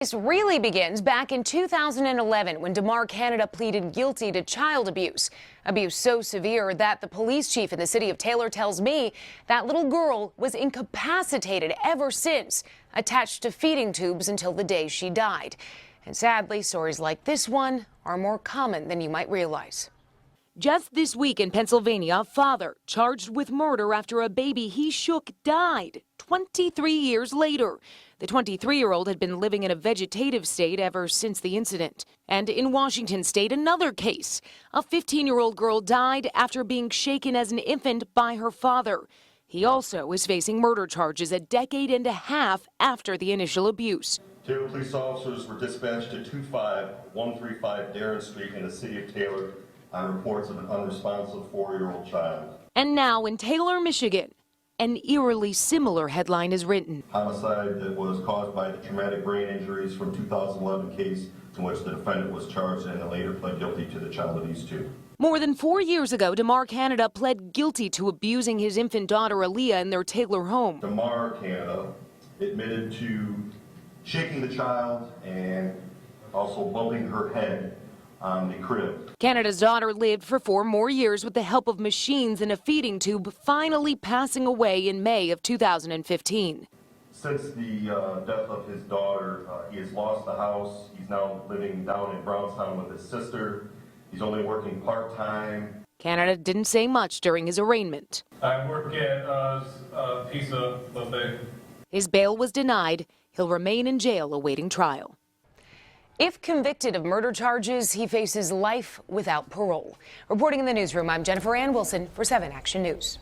This really begins back in 2011 when DeMar Canada pleaded guilty to child abuse. Abuse so severe that the police chief in the city of Taylor tells me that little girl was incapacitated ever since, attached to feeding tubes until the day she died. And sadly, stories like this one are more common than you might realize. Just this week in Pennsylvania, a father charged with murder after a baby he shook died 23 years later. The 23-year-old had been living in a vegetative state ever since the incident. And in Washington state, another case. A 15-year-old girl died after being shaken as an infant by her father. He also is facing murder charges a decade and a half after the initial abuse. Taylor police officers were dispatched to 25135 Darren Street in the city of Taylor on reports of an unresponsive 4-year-old child. And now in Taylor, Michigan, an eerily similar headline is written. Homicide that was caused by the traumatic brain injuries from 2011 case in which the defendant was charged and later pled guilty to the child abuse too. More than 4 years ago, DeMar Canada pled guilty to abusing his infant daughter Aaliyah in their Taylor home. DeMar Canada admitted to shaking the child and also bumping her head on the crib. Canada's daughter lived for 4 more years with the help of machines and a feeding tube, finally passing away in May of 2015. Since the death of his daughter, he has lost the house. He's now living down in Brownstown with his sister. He's only working part-time. Canada didn't say much during his arraignment. I work at a pizza buffet. His bail was denied. He'll remain in jail awaiting trial. If convicted of murder charges, he faces life without parole. Reporting in the newsroom, I'm Jennifer Ann Wilson for 7 Action News.